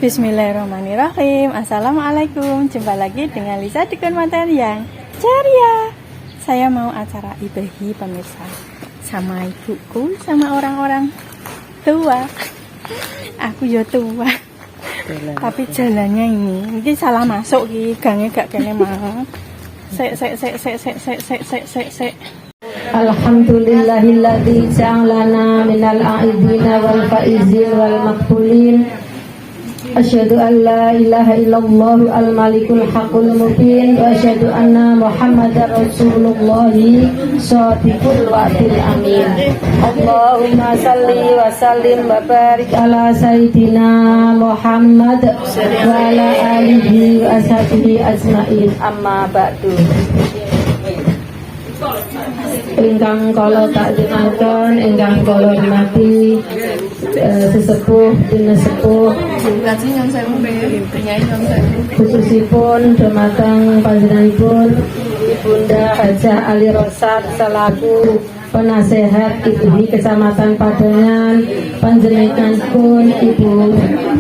Bismillahirrahmanirrahim. Assalamualaikum. Jumpa lagi dengan Lisa Dukun Manten yang ceria. Saya mau acara ibahi pemirsa, sama ibuku, sama orang-orang tua. Aku ya tua, tapi jalannya ini salah masuk ki, gangnya gak kene mau. Sek. Alhamdulillahilladzi ja'alana minal a'idina wal faizin wal maqbulin. Asyhadu an la ilaha illallah al-malikul haqqul mubin wa asyhadu anna Muhammadar Rasulullah shadiqul wa'dil amin. Allahumma salli wa sallim wa barik ala sayyidina Muhammad wa ala alihi wa ashabihi ajmain. Amma ba'du. Ingkang kala takzimaken, ingkang kala hormati sesepuh dina sepuh khususipun dumateng panjenenganipun Ibunda Hajah Ali Rosad selaku penasehat IPDI Kecamatan Padangan, panjenenganipun Ibu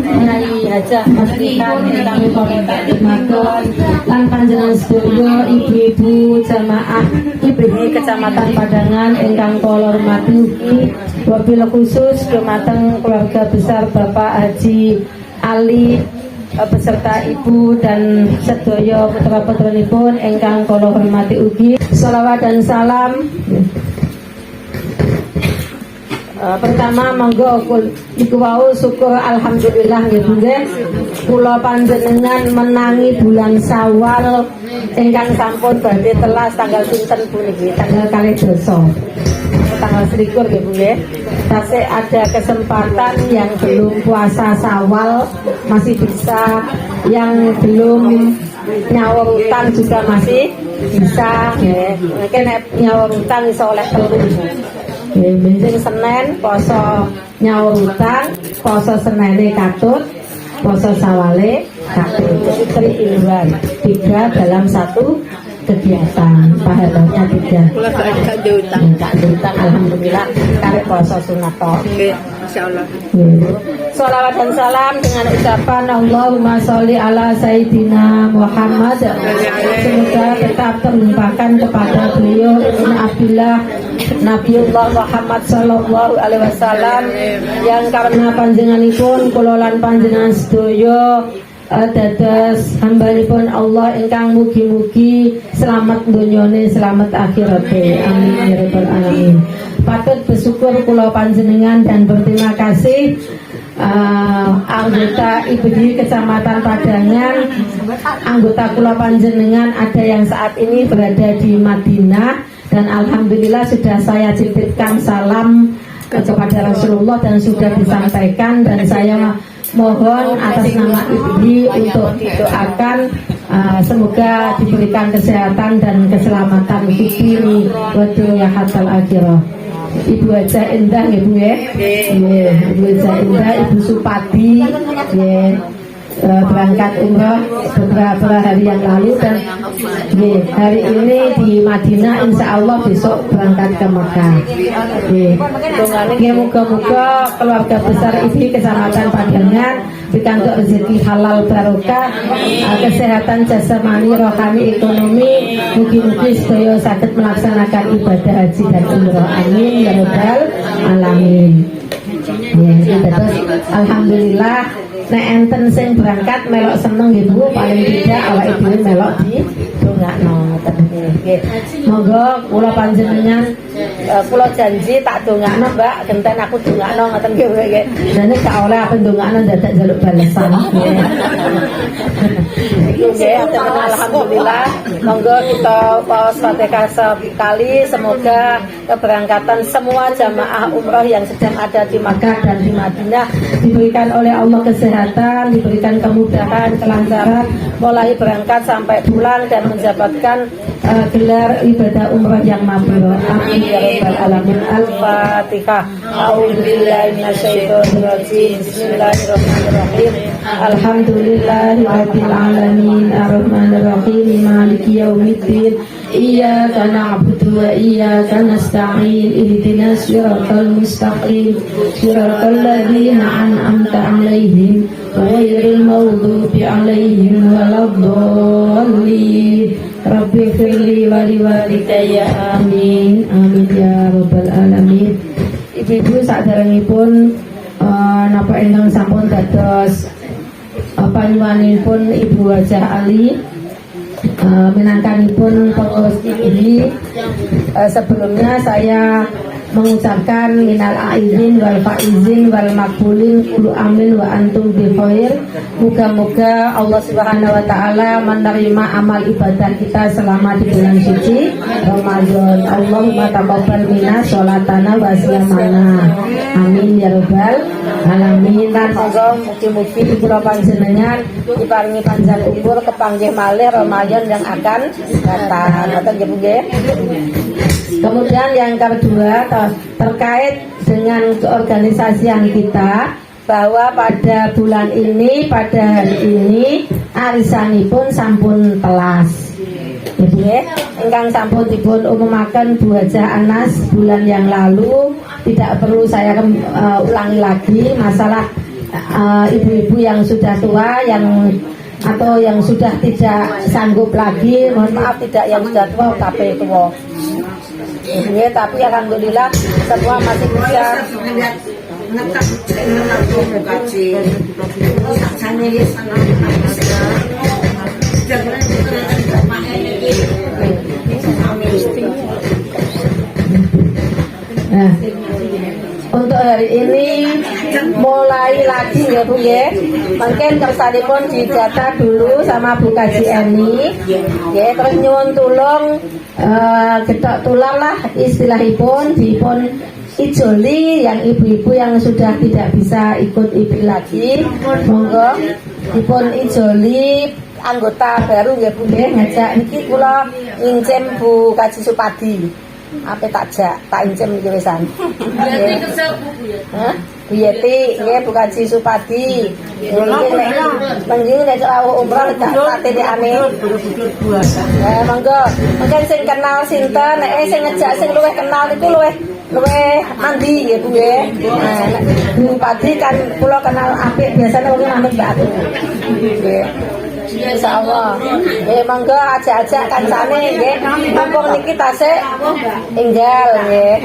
Nyai Hajah Maslihan ingkang kula takzimaken lan panjenengan sedaya ibu-ibu jamaah IPDI Kecamatan Padangan ingkang kula hormati ugi wabil khusus dumateng keluarga besar Bapak Haji Ali beserta ibu dan sedaya putra-putranipun ingkang kula hormati ugi. Shalawat dan salam. Pertama monggo iku wau syukur alhamdulillah nggih Bu nggih. Kula panjenengan menangi bulan Syawal ingkang sampun badhe telas tanggal pinten Bu niki? Tanggal 2 tanggal 21 nggih Bu nggih. Tasih ada kesempatan yang belum puasa Syawal masih bisa, yang belum nyawa utang juga masih bisa nggih. Mungkin nek nyawa utang iso oleh telu. Benjing Senin poso nyawa utang, poso Senene katut, poso Sawale katut. Jadi 3 in 1, 3 dalam satu kegiatan. Pahalanya 3. Kak utang alhamdulillah karek poso sunat tok. Insyaallah. Shalawat dan salam dengan ucapan Allahumma sholli ala sayyidina Muhammad. Semoga tetap terlimpahkan kepada beliau Ibnu Abdillah Nabiullah Muhammad sallallahu alaihi wasallam yang karena panjenenganipun kula lan panjenengan sedaya dados hambanipun Allah ingkang mugi-mugi selamat donyane selamat akhirate. Amin ya rabbal alamin. Patut bersyukur kula panjenengan dan berterima kasih anggota IPDI Kecamatan Padangan, anggota kula panjenengan ada yang saat ini berada di Madinah, dan alhamdulillah sudah saya titipkan salam kepada Rasulullah dan sudah disampaikan, dan saya mohon atas nama IPDI untuk didoakan semoga diberikan kesehatan dan keselamatan fikri wa dunya hatal akhirah. Ibu Hajah Indah ya Bu ya. Ibu Hajah Indah, Ibu Supadi ya, berangkat umroh beberapa hari yang lalu, dan hari ini di Madinah, insya Allah besok berangkat ke Mekah. Moga-moga keluarga besar ini Kecamatan Padangan dikantuk rezeki halal barokah, kesehatan jasmani, rohani, ekonomi, mugi-mugi sedaya saged melaksanakan ibadah haji dan umroh. Amin ya rabbal alamin. Terus alhamdulillah nek enten sing berangkat melok seneng nggih Bu, paling tidak awake dhewe melok di dongakno ngoten nggih. Monggo kula panjenengan kula janji tak dongakno Mbak, genten aku dongakno ngoten nggih nggih. Dene gak oleh aku dongakno dadak njaluk balesan. Nggih, alhamdulillah. Monggo kita paus Fatihah sekali, semoga keberangkatan semua jamaah umroh yang sedang ada di Makkah dan di Madinah diberikan oleh Allah kesehatan, diberikan kemudahan, kelancaran mulai berangkat sampai pulang, dan mendapatkan gelar ibadah umrah yang mabrur. Amin ya rabbal alamin. Al-Fatihah. A'udzubillahi minasyaitonir rajim. Bismillahirrahmanirrahim. Alhamdulillahirabbil alamin. Arrahmanir rahim. Maliki yaumiddin. Iyyaka na'budu wa iyyaka nasta'in. Ihdinas siratal mustaqim. Siratal ladzina an'amta 'alaihim ghairil maghdubi 'alaihim waladdallin. Rabbi firli wa liwalidayya. Amin. Amin ya rabbal alamin. Ibu-ibu saderengipun napa ingkang sampun dados panyuwanipun Ibu Hajah Ali minangkanipun pengurus IBI. Sebelumnya saya mengucapkan minal aidin wal faizin wal makbulin kullu amin wa antum bi khair. Moga-moga Allah Subhanahu wa taala menerima amal ibadah kita selama di bulan suci Ramadan. Allahumma taqabbal minna sholatana wa siyamana. Amin ya rabbal alamin. Lan monggo mugi-mugi kula panjenengan diparingi panjang umur kepanggih malih Ramadan yang akan datang. Ngoten nggih. Kemudian yang kedua terkait dengan keorganisasian kita, bahwa pada bulan ini, pada hari ini arisanipun sampun telas. Jadi, ingkang sampun dipun umumaken Bu Hajah Anas bulan yang lalu, tidak perlu saya ulangi lagi masalah ibu-ibu yang sudah tua, yang atau yang sudah tidak sanggup lagi, mohon maaf tidak yang sudah tua tapi tua. Ya, tapi alhamdulillah semua masih bisa. Nah, untuk hari ini mulai lagi ya Bu ya. Mungkin kersanipun didata dulu sama Bu Kaji Eni. Ya, terus nyuwun tulung getok tulang lah istilahipun dipun ijoli yang ibu-ibu yang sudah tidak bisa ikut IBI lagi. Monggo dipun ijoli anggota baru ya Bu nggih. Ngajak niki kula ngincim Bu Kaji Supadi. Apa tak incem iki wisan. Nggih kerja Bu ya. Hah? Bu Yeti nggih Bu Kaji Supadi. Nggih nek umrah tak TDA-ne. Monggo. Mungkin sing kenal sinten, nek sing ngejak sing luwih kenal niku luwih mandi nggih Bu nggih. Bu Padi kan kula kenal apik biasane wong manut mbak aku. Nggih. Insyaallah. Monggo ajak-ajak kancane nggih. Mumpung niki tasik enggal nggih.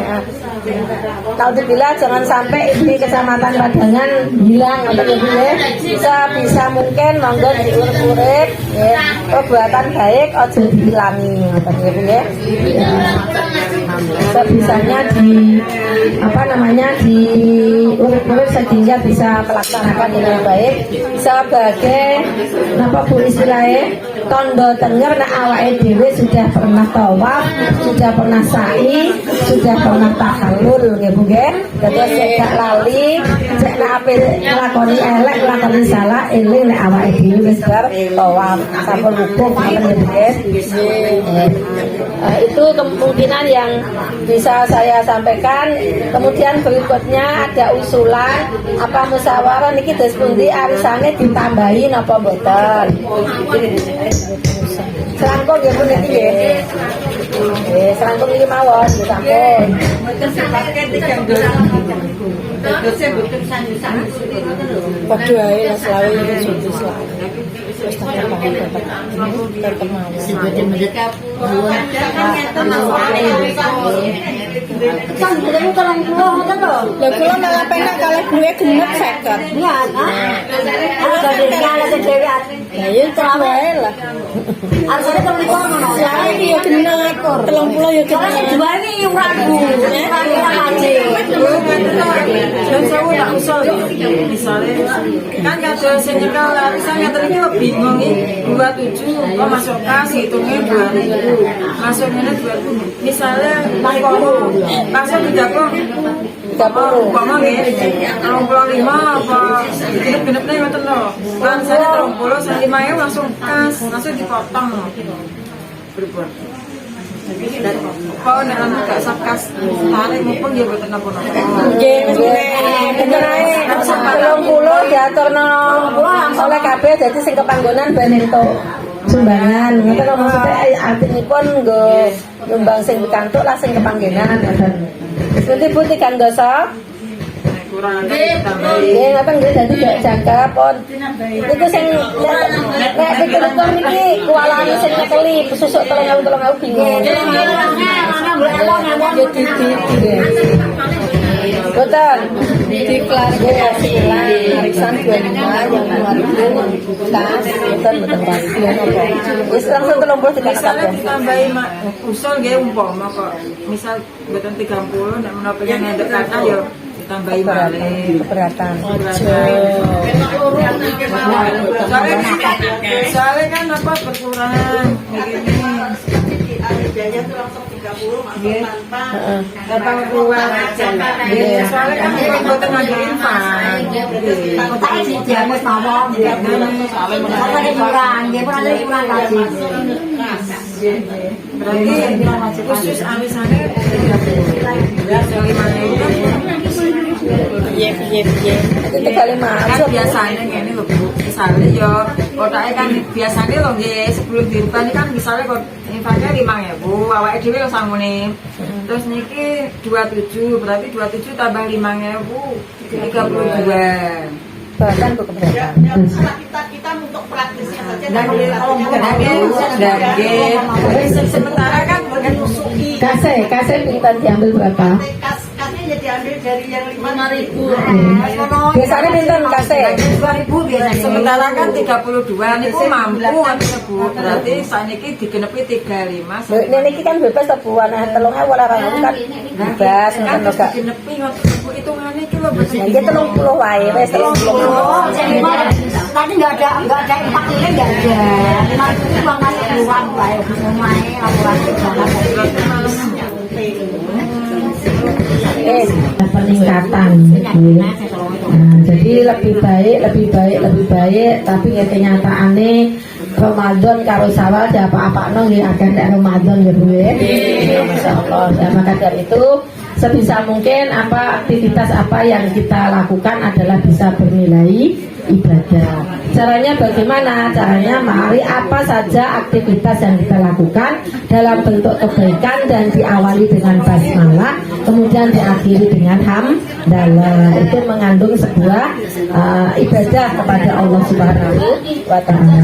Alhamdulillah jangan sampai di Kecamatan Padangan hilang atau nggih. Bisa mungkin monggo diurip-urip nggih. Perbuatan baik aja dihilangi ngoten nggih. Sebisanya diurip-urip sehingga bisa melaksanakan dengan baik sebagai apa Bu istilahnya tondo tenger nek awake dhewe sudah pernah tawaf, sudah pernah sa'i, sudah pernah tahallul nggih Bu nggih. Dadi gak lali, cek nek ape nglakoni elek, nglakoni salah, eling nek awake dhewe wis bar tawaf sampun wukuf ngoten nggih. Itu kemungkinan yang bisa saya sampaikan. Kemudian berikutnya ada usulan apa musyawarah niki des pundi arisane ditambahi napa mboten. Serangkung nggih pun niki nggih. Serangkung iki mawon nggih sampun. Mboten sepake 3 dolar. Dose mboten sanjung-sanjung ngoten lho. Padha ae lah selawe iki suci selawe. Wis tak paham tetep mawon. Sing mereka nuwun kan dene tolong kula ngoten lho. Lah kula malah penak kalau gue genep 50. Iya, Aku dadi nyala dhewe. Lah ya terlalu ae lah. Arsane tolong ngono. Lah iki ya genep 30 ya genep. Dua ini uraku. Dan saya tak usul misalnya kan ada sing nyekel misalnya terus bingung iki 27 kok masuk kas hitungnya 2000 masuknya 2000 misalnya masuk 30 umpama nggih 35 apa genep-genepne ngoten lho kan saya 30 saya 5.000 langsung kas langsung dipotong berbuat Kok nek ana gak sakas tarik mumpun ya boten napa-napa. Nggih, bener ae. 30 diaturno oleh kabeh dadi sing kepanggonan ben entuk sumbangan. Ngoten lho maksudnya artinipun nggo nyumbang sing pikantuk lah sing kepanggonan ngoten. Wis pundi kan dosa? Kurang ditambahi. Nggih, ngoten nggih dadi gak jangka pon. Niku sing nek ditelepon niki kualane sing nyekeli susuk 3.000 bingung. Ya di betul diklarifikasi ulang pemeriksaan 25 yang 2000 tas betul wis langsung 30 dikasih Misalnya ditambahi usul nggih umpama kok misal boten 30 nek menapa yang ngendek kata ya ditambahi malih. keberatan. Soalnya kan apa berkurang begini. Datang keluar aja. Soalnya kan kita boten nganggo infak. Berarti khusus alisane 30. Piye. Itu kali Kan biasanya ngene lho Bu. Misalnya ya kotake kan biasanya lho nggih sebelum dirubah kan misalnya kok infaknya 5.000, awake dhewe lho sangune. Terus niki 27, berarti 27 tambah 5.000 32. bahkan untuk keberatan. Kita untuk praktisnya saja. Kalau sementara kan menusuki Kasih minta diambil berapa? Kasnya diambil dari yang 5.000. Biasanya minta kasih 2.000 biasanya. sementara kan 32 niku mampu artinya Bu. Berarti saniki digenepi 35. Niki kan bebas ta Bu, ana 3.000 ora kan bebas Kan ngoten kok. digenepi ngoten Bu hitungane iki lho boten. Niki 30 wae wis 30. Tadi nggak ada empat ini nggak ada. 5.000 itu uang masih uang baik semuanya laporan Peningkatan. Nah, jadi lebih baik tapi ya kenyataannya Ramadan karo sawal ya apa nong ya akan ada Ramadan ya Bu ya. Masya Allah. Ya, maka dari itu sebisa mungkin aktivitas apa yang kita lakukan adalah bisa bernilai ibadah. Caranya bagaimana? Caranya mari apa saja aktivitas yang kita lakukan dalam bentuk kebaikan dan diawali dengan basmalah, kemudian diakhiri dengan hamdalah. Itu mengandung sebuah ibadah kepada Allah Subhanahu wa taala.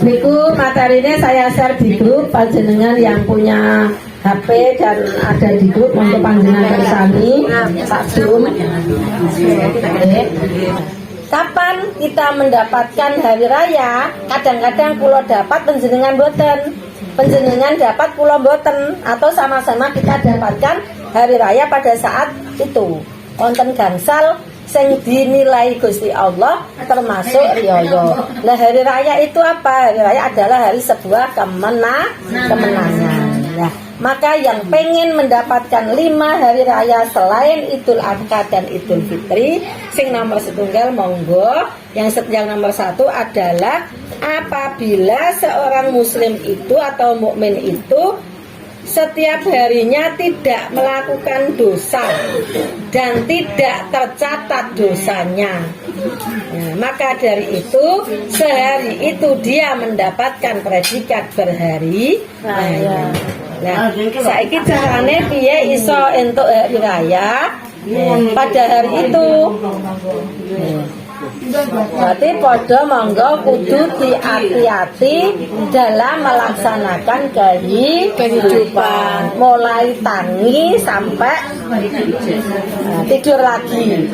Niku materinya saya share di grup panjenengan yang punya HP dan ada di grup untuk panjenengan bersami Pak Zoom. Kapan kita mendapatkan hari raya? Kadang-kadang pulau dapat panjenengan boten, panjenengan dapat pulau boten, atau sama-sama kita dapatkan hari raya pada saat itu. Wonten gangsal sing dinilai Gusti Allah termasuk riyo. Nah, hari raya itu apa? Hari raya adalah hari sebuah kemenangan. Nah, maka yang pengen mendapatkan 5 hari raya selain Idul Adha dan Idul Fitri, sing nomor setunggal monggo. Yang nomor 1 adalah apabila seorang muslim itu atau mukmin itu setiap harinya tidak melakukan dosa dan tidak tercatat dosanya, nah, maka dari itu sehari itu dia mendapatkan predikat berhari raya. Nah, saiki carane piye iso entuk hari raya pada hari itu? Berarti podo monggo kudu hati-hati dalam melaksanakan kehidupan, mulai tangi sampai tidur lagi.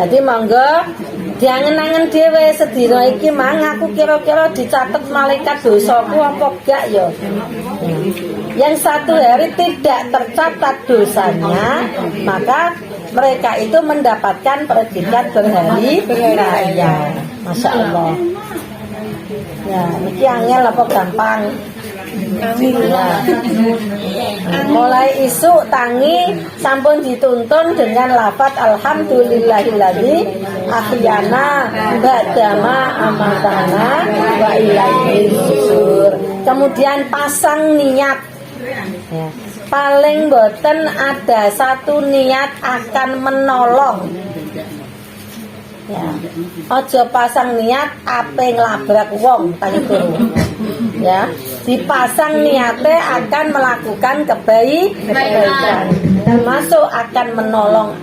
Jadi monggo diangen-angen dhewe sedina iki mang aku kira-kira dicatet malaikat dosaku apa gak ya. Yang satu hari tidak tercatat dosanya, maka mereka itu mendapatkan predikat berhari raya. Masya Allah. Ya, niki angel apa gampang? Ya. Mulai isuk tangi sampun dituntun dengan lafaz alhamdulillahilladzi akhyana badama amatana wa ilaihi nusur. Kemudian pasang niat ya. Paling boten ada satu niat akan menolong ya. Ojo pasang niat ape nglabrak wong tadi turu ya. Dipasang niatnya akan melakukan kebaikan termasuk akan menolong.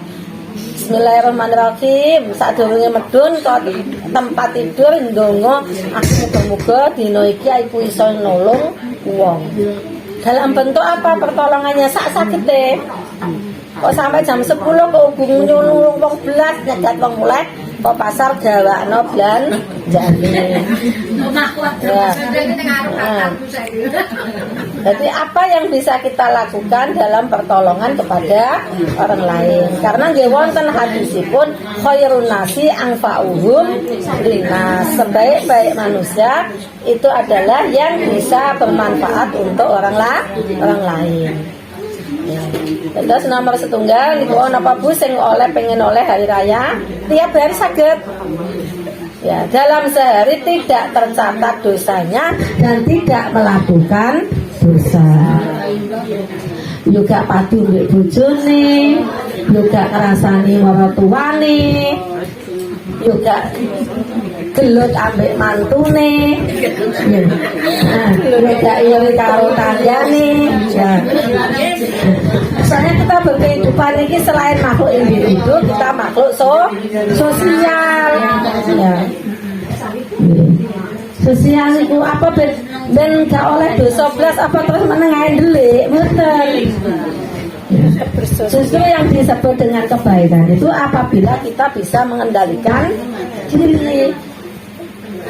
Bismillahirrahmanirrahim. Sadurunge medun kok tempat tidur ndonga aku muga-muga dina iki aku iso nolong wong. Dalam bentuk apa pertolongannya? Sak sakite. Kok sampai jam 10 kok hubung nyulung wong belas nyegat wong mulai kok pasar gawakno belanjane. Ya. Jadi apa yang bisa kita lakukan dalam pertolongan kepada orang lain? Karena nggih wonten hadisipun khairun nasi anfa'uhum linnas. Sebaik-baik manusia itu adalah yang bisa bermanfaat untuk orang lain. Ya. Terus nomor setunggal niku napa Bu sing pengen oleh hari raya tiap hari saged. Ya, dalam sehari tidak tercatat dosanya dan tidak melakukan dosa. Juga patuh mbek bojone, juga ngrasani maratuwane, juga gelut ambek mantune. Nah, juga iri karo tanggane. Ya. Soalnya kita berkehidupan ini selain makhluk individu, kita makhluk sosial. Ya. Sosial itu apa ben gak oleh dosa blas apa terus menengahin delik mboten. Justru yang disebut dengan kebaikan itu apabila kita bisa mengendalikan diri.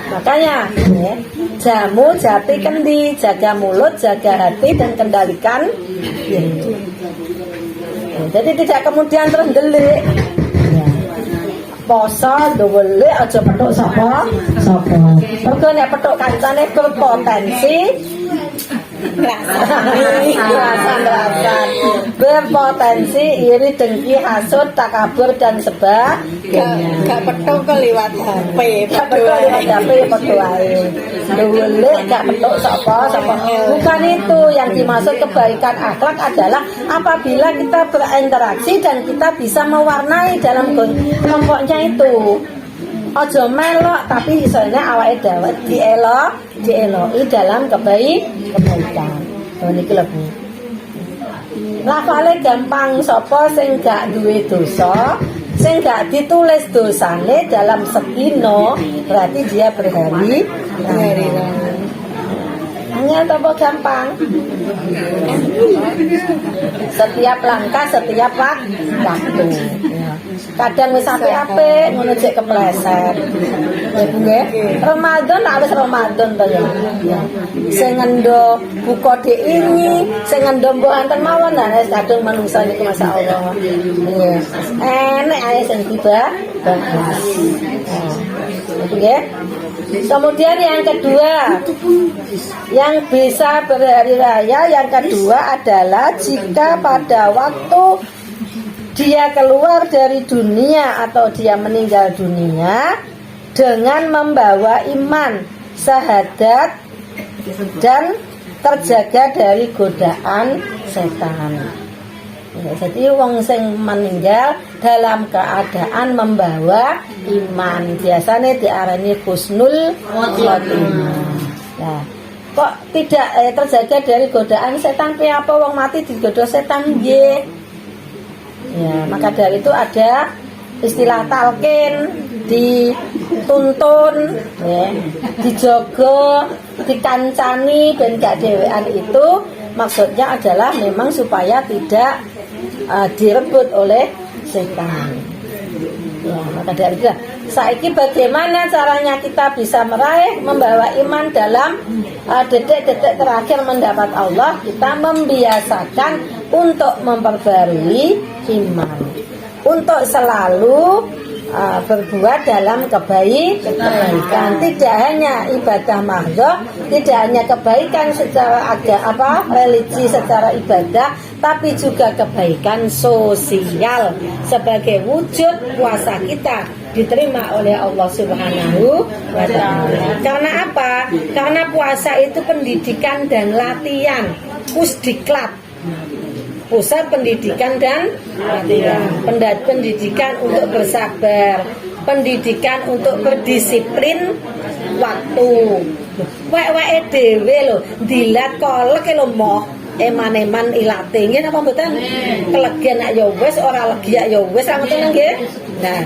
Makanya ya, jamu jati kendi, jaga mulut, jaga hati dan kendalikan diri. Ya, jadi tidak kemudian terus delik. Ya. Poso nduwele aja petuk sapa. Mergo nek petuk kancane berpotensi rasan berpotensi iri, dengki, hasud, takabur dan sebagainya. Gak petuk keliwat HP. Gak petuk liwat HP petuk wae. Nduwele gak petuk sapa. Bukan itu yang dimaksud kebaikan akhlak adalah apabila kita berinteraksi dan kita bisa mewarnai dalam kelompoknya itu. Ojo melok tapi isone awake dhewe dieloki dalam kebaikan. Oh niki lho Bu. Lafale gampang sapa sing gak duwe dosa, sing gak ditulis dosane dalam sedina, berarti dia berhari raya. Hanya tambah gampang. Setiap langkah, setiap waktu. Ya. Kadang wis apik-apik ngono cek kepleset. Ya Bu nggih. Ramadan wis Ramadan to ya. Ya. Sing ngendo buka diingi, sing ngendo mbok anten mawon wis kadung manungsa niku masyaallah. Nggih. Enek ae sing tiba bagus. Itu nggih. Kemudian yang kedua, yang bisa berhari raya yang kedua adalah jika pada waktu dia keluar dari dunia atau dia meninggal dunia dengan membawa iman, syahadat dan terjaga dari godaan setan. Ya, jadi wong sing meninggal dalam keadaan membawa iman biasanya diarani husnul khotimah. Ya. Kok tidak terjaga dari godaan setan? Apa wong mati digoda setan nggih? Ya, maka dari itu ada istilah talqin, dituntun, ya, dijogo, dikancani ben gak dhewean itu maksudnya adalah memang supaya tidak direbut oleh setan. Ya, maka dari itu saiki bagaimana caranya kita bisa meraih membawa iman dalam detik-detik terakhir mendapat Allah? Kita membiasakan untuk memperbarui iman, untuk selalu berbuat dalam kebaikan. Tidak hanya ibadah mahdoh, tidak hanya kebaikan secara religi secara ibadah, tapi juga kebaikan sosial sebagai wujud puasa kita diterima oleh Allah Subhanahu wa Ta'ala. Karena apa? Karena puasa itu pendidikan dan latihan, pusdiklat, pusat pendidikan dan latihan, pendidikan untuk bersabar, pendidikan untuk berdisiplin waktu. Wek-weke dhewe lho, dilat kolek lho moh eman-eman ilate nggih napa mboten? Kelegen nak ya wis, ora legi ya wis, ngoten nggih. Nah,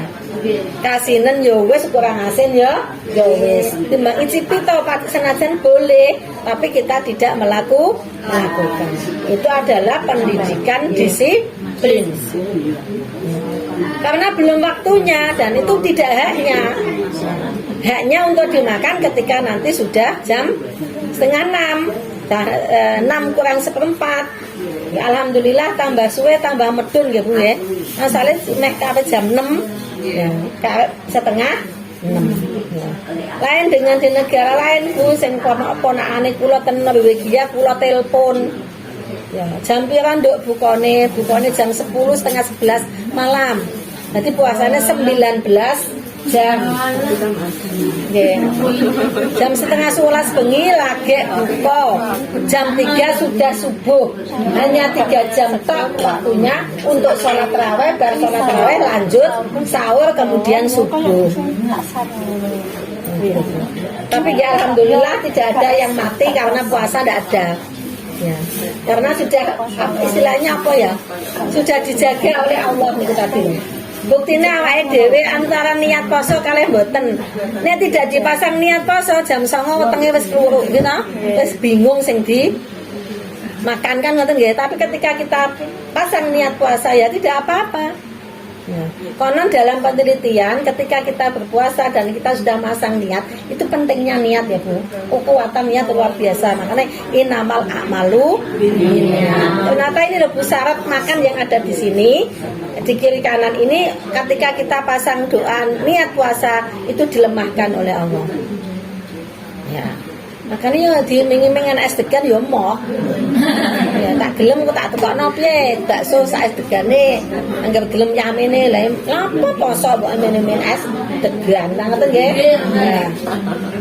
kasinen ya wis, kurang asin ya wis. Timbang icipi to senajan boleh, tapi kita tidak melakukan. Itu adalah pendidikan disiplin. Karena belum waktunya dan itu tidak haknya untuk dimakan ketika nanti sudah jam 5:30, 6 kurang seperempat. Ya, alhamdulillah tambah suwe tambah medun ya Bu ya. Asale nek kape jam 6 ya, setengah 6. Ya. Lain dengan di negara lain Bu, sing ponakane kula ten Norwegia kula telepon. Ya, jam pira nduk bukane jam 10 setengah 11 malam. Nanti puasanya 19 jam. Nggih. Jam setengah 11 bengi lagi buka. Jam 3 sudah subuh. Hanya 3 jam tok waktunya untuk sholat tarawih, bar sholat tarawih lanjut sahur kemudian subuh. Tapi ya alhamdulillah tidak ada yang mati karena puasa, tidak ada. Ya. Karena sudah istilahnya apa ya? Sudah dijaga oleh Allah itu tadi. Buktinya awake dhewe antara niat poso kalih mboten. Nek tidak dipasang niat poso jam 09.00 wetenge wis kluru gitu. Wis bingung sing di makan kan ngoten nggih. Tapi ketika kita pasang niat puasa ya tidak apa-apa. Ya. Konon dalam penelitian ketika kita berpuasa dan kita sudah masang niat, itu pentingnya niat ya Bu. Kekuatan niat luar biasa. Makanya inamal a'malu binniyat. Ternyata ini loh Bu, syarat makan yang ada di sini di kiri kanan ini ketika kita pasang doa niat puasa itu dilemahkan oleh Allah. Ya. Makanya diiming-iming es degan ya moh. Ya tak gelem kok tak tukokno piye? Bakso sak es degane anggap gelem nyamene lha apa poso kok iming-iming es degan. Ngoten nggih. Nah,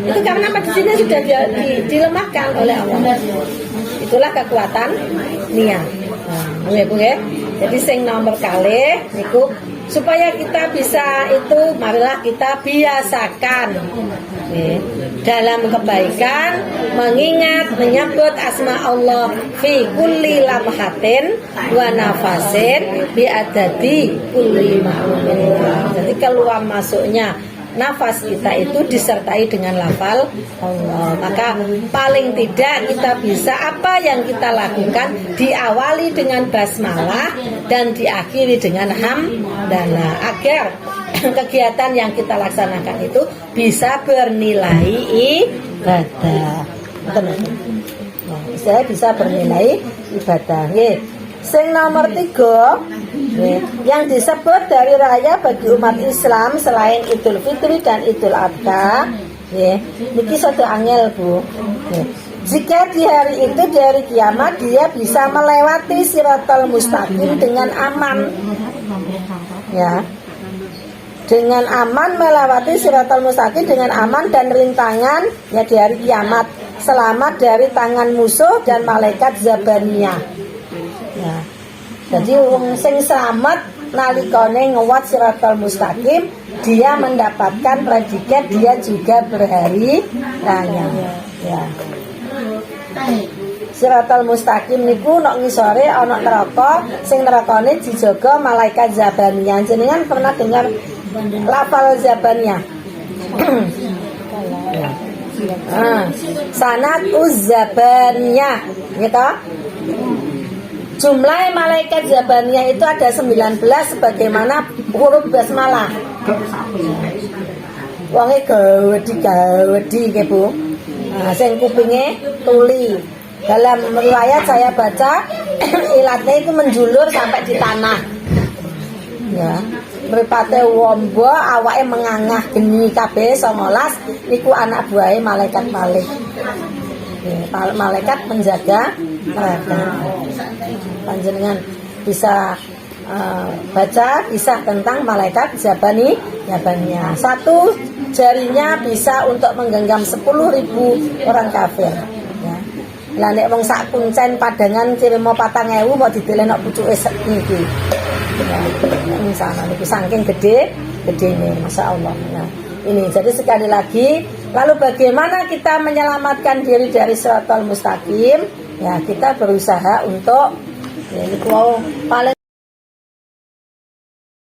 itu karena apa di sini sudah dilemahkan oleh Allah. Itulah kekuatan niat. Nah, nggih Bu nggih. Jadi sing nomor kalih niku supaya kita bisa itu marilah kita biasakan dalam kebaikan mengingat menyebut asma Allah fi kulli lamhatin wa nafasin bi adadi kulli ma'lumin. Jadi keluar masuknya nafas kita itu disertai dengan lafal Allah. Maka paling tidak kita bisa apa yang kita lakukan diawali dengan basmalah dan diakhiri dengan hamdalah agar kegiatan yang kita laksanakan itu bisa bernilai ibadah. Nah, bisa bernilai ibadah. Sing nomor 3 yang disebut dari raya bagi umat Islam selain Idul Fitri dan Idul Adha, niki satu angel Bu. Jika di hari itu di hari kiamat dia bisa melewati Siratal Mustaqim dengan aman, ya, dengan aman melewati Siratal Mustaqim dengan aman dan rintangan ya di hari kiamat, selamat dari tangan musuh dan malaikat Zabaniyah. Ya. Jadi wong sing selamat nalikane ngewat Siratal Mustaqim dia mendapatkan predikat dia juga berhari raya. Ya. Siratal Mustaqim niku nek ngisore ana neraka, sing nerakane dijaga malaikat Zabaniyah. Jenengan pernah dengar lafal Zabaniyah? Sanad Zabaniyah, gitu. Jumlah malaikat Zabaniyah itu ada 19 sebagaimana huruf basmalah. Wonge gawedi nggih Bu. Nah, sing kupinge tuli. Dalam riwayat saya baca ilatnya itu menjulur sampai di tanah. Ya. Mripate wombo awake mengangah geni kabeh 19 niku anak buahe malaikat Malik. Malaikat penjaga neraka. Panjenengan bisa baca kisah tentang malaikat Jabaniyah. Satu jarinya bisa untuk menggenggam 10.000 orang kafir. Ya. Lah nek wong sak kuncen padangan kirimo 4.000 mau didelok pucuke niki. Ya, misalnya niku saking gedene, Masya Allah. Nah, ini jadi sekali lagi, lalu bagaimana kita menyelamatkan diri dari Shiratal Mustaqim? Ya, kita berusaha untuk ya, ini paling